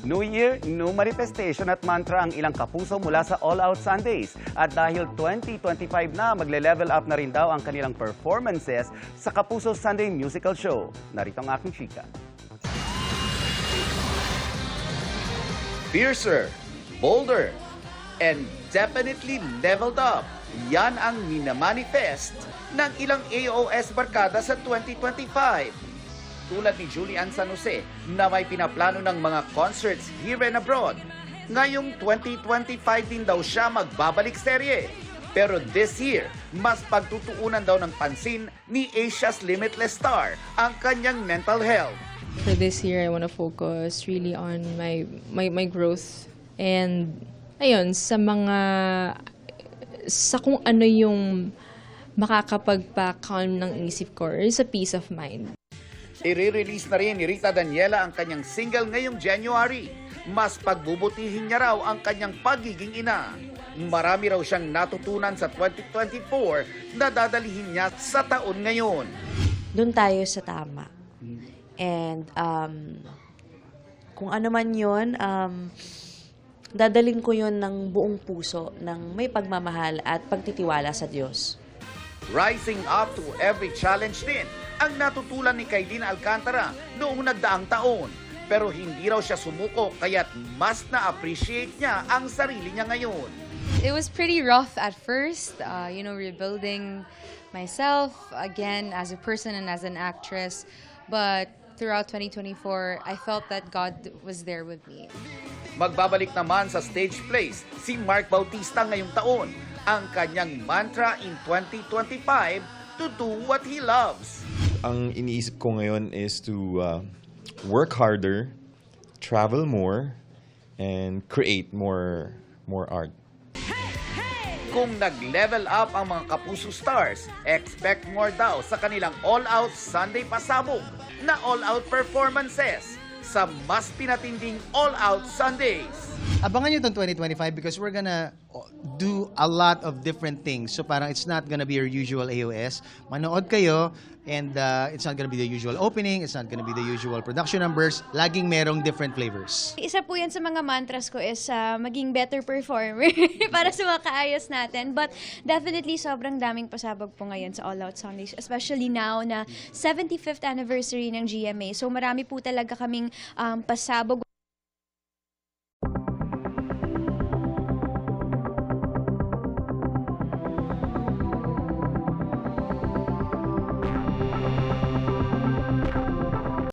New Year, new manifestation at mantra ang ilang kapuso mula sa All Out Sundays. At dahil 2025 na, magle-level up na rin daw ang kanilang performances sa Kapuso Sunday Musical Show. Narito ang aking chika. Fiercer, bolder, and definitely leveled up. Yan ang minamanifest ng ilang AOS barkada sa 2025. Tulad ni Julian San Jose na may pinaplano ng mga concerts here and abroad. Ngayong 2025 din daw siya magbabalik serye. Pero this year, mas pagtutuunan daw ng pansin ni Asia's Limitless Star ang kanyang mental health. For this year, I want to focus really on my growth and ayun, sa kung ano yung makakapagpa-calm ng isip ko or sa peace of mind. I-release na rin ni Rita Daniela ang kanyang single ngayong January. Mas pagbubutihin niya raw ang kanyang pagiging ina. Marami raw siyang natutunan sa 2024 na dadalihin niya sa taon ngayon. Doon tayo sa tama. And kung ano man yun, dadaling ko yun ng buong puso, ng may pagmamahal at pagtitiwala sa Diyos. Rising up to every challenge din ang natutulan ni Kaylin Alcantara noong nagdaang taon. Pero hindi raw siya sumuko kaya't mas na-appreciate niya ang sarili niya ngayon. It was pretty rough at first, rebuilding myself again as a person and as an actress. But throughout 2024, I felt that God was there with me. Magbabalik naman sa stage plays si Mark Bautista ngayong taon. Ang kanyang mantra in 2025, to do what he loves. Ang iniisip ko ngayon is to work harder, travel more, and create more art. Kung nag-level up ang mga Kapuso Stars, expect more daw sa kanilang all-out Sunday pasabog na all-out performances sa mas pinatinding all-out Sundays. Abangan nyo itong 2025 because we're gonna do a lot of different things. So parang it's not gonna be your usual AOS. Manood kayo and it's not gonna be the usual opening, it's not gonna be the usual production numbers. Laging merong different flavors. Isa po yan sa mga mantras ko is maging better performer para sa mga kaayos natin. But definitely sobrang daming pasabog po ngayon sa All Out Sundays. Especially now na 75th anniversary ng GMA. So marami po talaga kaming pasabog.